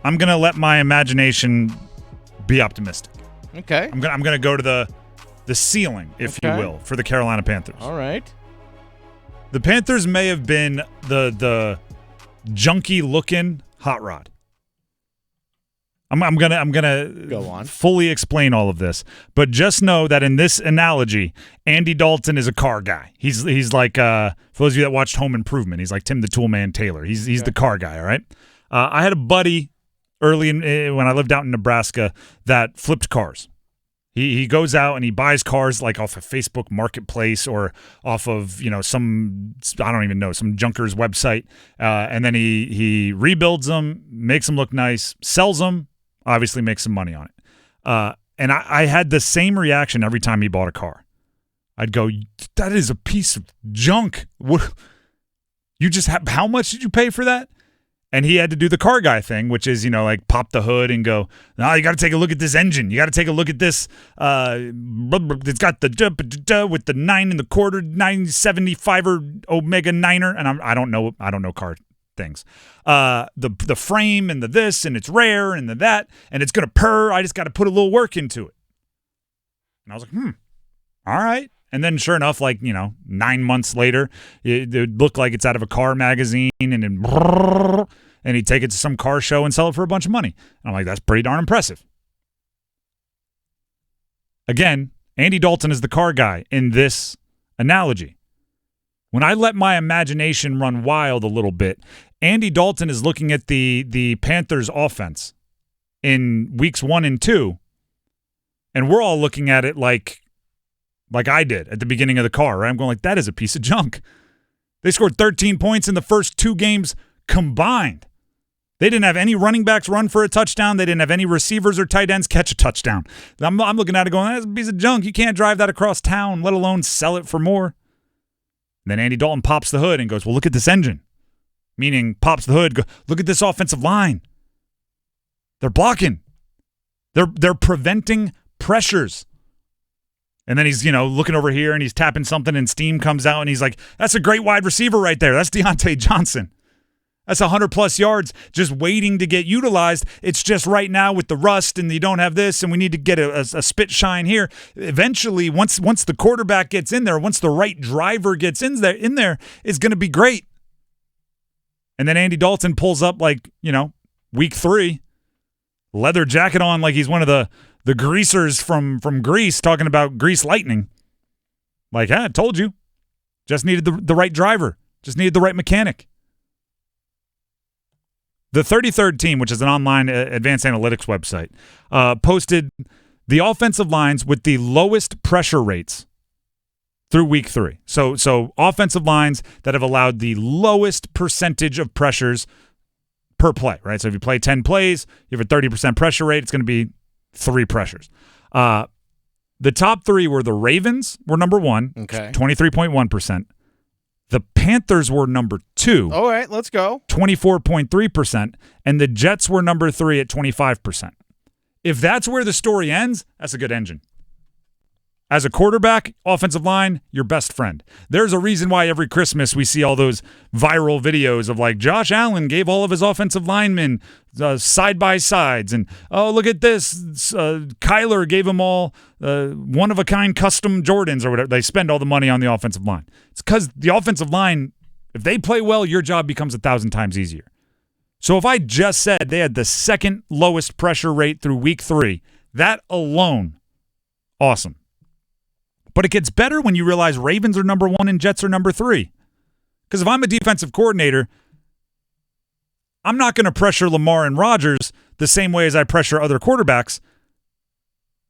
I'm going to let my imagination be optimistic. Okay. I'm going to go to the ceiling, if you will, for the Carolina Panthers. All right. The Panthers may have been the junky-looking hot rod. I'm gonna go on, fully explain all of this, but just know that in this analogy, Andy Dalton is a car guy. He's like for those of you that watched Home Improvement, he's like Tim the Toolman Taylor. He's the car guy. All right. I had a buddy early when I lived out in Nebraska that flipped cars. He goes out and he buys cars like off of Facebook Marketplace or off of some junker's website, and then he rebuilds them, makes them look nice, sells them. Obviously makes some money on it. And I had the same reaction every time he bought a car. I'd go, that is a piece of junk. What? You just how much did you pay for that? And he had to do the car guy thing, which is, like pop the hood and go, no, you got to take a look at this engine. You got to take a look at this. It's got the with the 9 1/4, 975er Omega 9er. And I don't know car things. The frame and the this and it's rare and the that and it's gonna purr. I just got to put a little work into it. And I was like, all right. And then sure enough, 9 months later, it would look like it's out of a car magazine and he'd take it to some car show and sell it for a bunch of money. And I'm like, that's pretty darn impressive. Again, Andy Dalton is the car guy in this analogy. When I let my imagination run wild a little bit, Andy Dalton is looking at the Panthers offense in weeks 1 and 2, and we're all looking at it like I did at the beginning of the car, right? I'm going like, that is a piece of junk. They scored 13 points in the first 2 games combined. They didn't have any running backs run for a touchdown. They didn't have any receivers or tight ends catch a touchdown. I'm looking at it going, that's a piece of junk. You can't drive that across town, let alone sell it for more. And then Andy Dalton pops the hood and goes, well, look at this engine. Meaning pops the hood, look at this offensive line. They're blocking. They're preventing pressures. And then he's, looking over here and he's tapping something and steam comes out and he's like, that's a great wide receiver right there. That's Deontay Johnson. That's 100-plus yards just waiting to get utilized. It's just right now with the rust and you don't have this and we need to get a spit shine here. Eventually, once the quarterback gets in there, once the right driver gets in there, it's going to be great. And then Andy Dalton pulls up week 3, leather jacket on like he's one of the greasers from Greece talking about Grease Lightning. Like, I told you. Just needed the right driver. Just needed the right mechanic. The 33rd team, which is an online advanced analytics website, posted the offensive lines with the lowest pressure rates through week 3. So offensive lines that have allowed the lowest percentage of pressures per play, right? So if you play 10 plays, you have a 30% pressure rate, it's going to be 3 pressures. The top 3 were the Ravens were number 1, okay, 23.1%. The Panthers were number 2. All right, let's go. 24.3%. And the Jets were number 3 at 25%. If that's where the story ends, that's a good engine. As a quarterback, offensive line, your best friend. There's a reason why every Christmas we see all those viral videos of Josh Allen gave all of his offensive linemen side-by-sides. And, oh, look at this. Kyler gave them all one-of-a-kind custom Jordans or whatever. They spend all the money on the offensive line. It's because the offensive line, if they play well, your job becomes 1,000 times easier. So if I just said they had the second lowest pressure rate through week 3, that alone, awesome. But it gets better when you realize Ravens are number 1 and Jets are number 3. Because if I'm a defensive coordinator, I'm not going to pressure Lamar and Rodgers the same way as I pressure other quarterbacks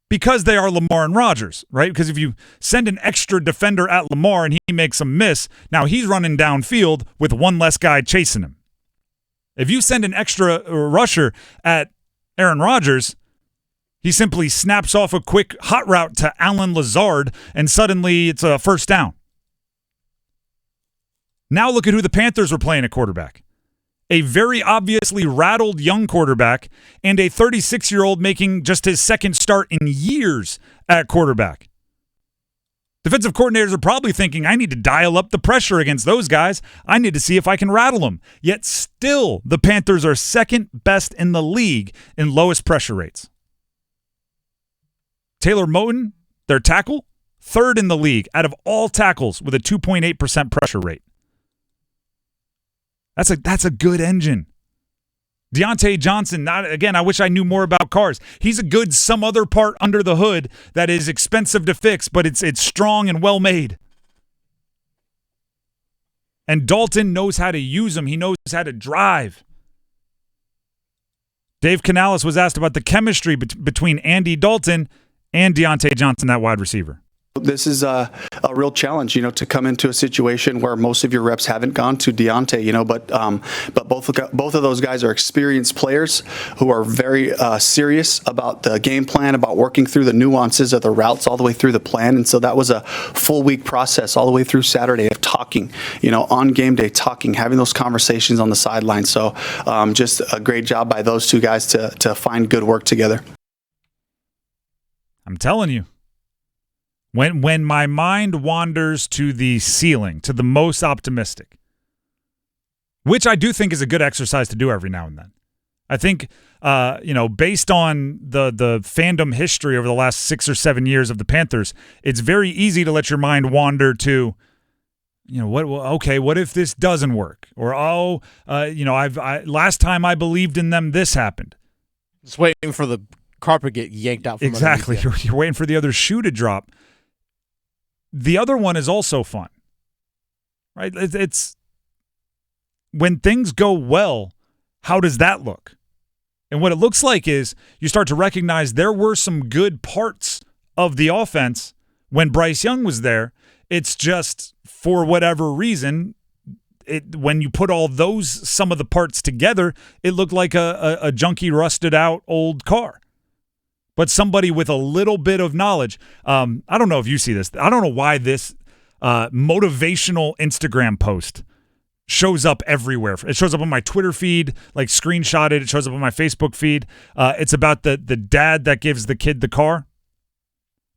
because they are Lamar and Rodgers, right? Because if you send an extra defender at Lamar and he makes a miss, now he's running downfield with one less guy chasing him. If you send an extra rusher at Aaron Rodgers, he simply snaps off a quick hot route to Allen Lazard, and suddenly it's a first down. Now look at who the Panthers were playing at quarterback. A very obviously rattled young quarterback and a 36-year-old making just his second start in years at quarterback. Defensive coordinators are probably thinking, I need to dial up the pressure against those guys. I need to see if I can rattle them. Yet still, the Panthers are second best in the league in lowest pressure rates. Taylor Moton, their tackle, third in the league out of all tackles with a 2.8% pressure rate. That's a good engine. Deontay Johnson, I wish I knew more about cars. He's a good some other part under the hood that is expensive to fix, but it's strong and well made. And Dalton knows how to use them. He knows how to drive. Dave Canales was asked about the chemistry between Andy Dalton and Deontay Johnson, that wide receiver. This is a real challenge, to come into a situation where most of your reps haven't gone to Deontay, but both of those guys are experienced players who are very serious about the game plan, about working through the nuances of the routes all the way through the plan. And so that was a full week process all the way through Saturday of talking, on game day, talking, having those conversations on the sideline. So just a great job by those two guys to find good work together. I'm telling you. When my mind wanders to the ceiling, to the most optimistic, which I do think is a good exercise to do every now and then. I think, based on the fandom history over the last 6 or 7 years of the Panthers, it's very easy to let your mind wander to, what if this doesn't work? Or, last time I believed in them, this happened. Just waiting for the carpet get yanked out from exactly. You're waiting for the other shoe to drop. The other one is also fun, right? It's when things go well, how does that look? And what it looks like is you start to recognize there were some good parts of the offense when Bryce Young was there. It's just for whatever reason, when you put all some of the parts together, it looked like a junky, rusted out old car. But somebody with a little bit of knowledge. I don't know if you see this. I don't know why this motivational Instagram post shows up everywhere. It shows up on my Twitter feed, like screenshotted. It shows up on my Facebook feed. It's about the dad that gives the kid the car.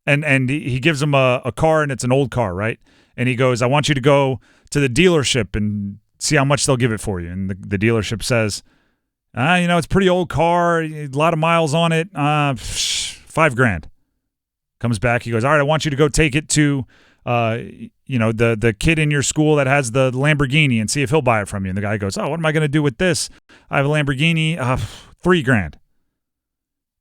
And he gives him a car, and it's an old car, right? And he goes, I want you to go to the dealership and see how much they'll give it for you. And the dealership says, it's a pretty old car, a lot of miles on it, $5,000. Comes back, he goes, all right, I want you to go take it to, the kid in your school that has the Lamborghini and see if he'll buy it from you. And the guy goes, oh, what am I going to do with this? I have a Lamborghini, $3,000. And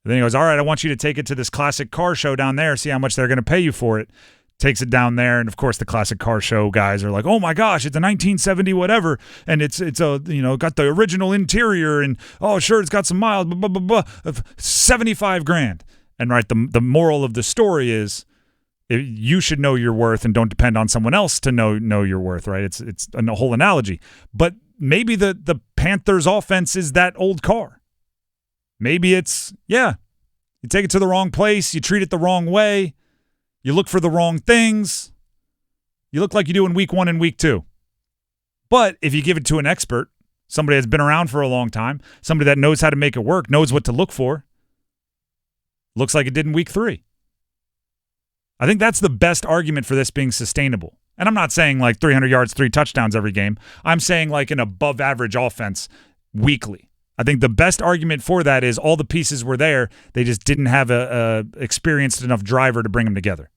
then he goes, all right, I want you to take it to this classic car show down there, see how much they're going to pay you for it. Takes it down there, and of course the classic car show guys are like, oh my gosh, it's a 1970 whatever, and it's got the original interior, and oh sure, it's got some miles, blah, blah, blah, blah, $75,000. And right, the moral of the story is you should know your worth and don't depend on someone else to know your worth, right? It's a whole analogy. But maybe the Panthers offense is that old car. Maybe it's, you take it to the wrong place, you treat it the wrong way, you look for the wrong things. You look like you do in week 1 and week 2. But if you give it to an expert, somebody that's been around for a long time, somebody that knows how to make it work, knows what to look for, looks like it did in week 3. I think that's the best argument for this being sustainable. And I'm not saying like 300 yards, 3 touchdowns every game. I'm saying like an above average offense weekly. I think the best argument for that is all the pieces were there. They just didn't have a experienced enough driver to bring them together.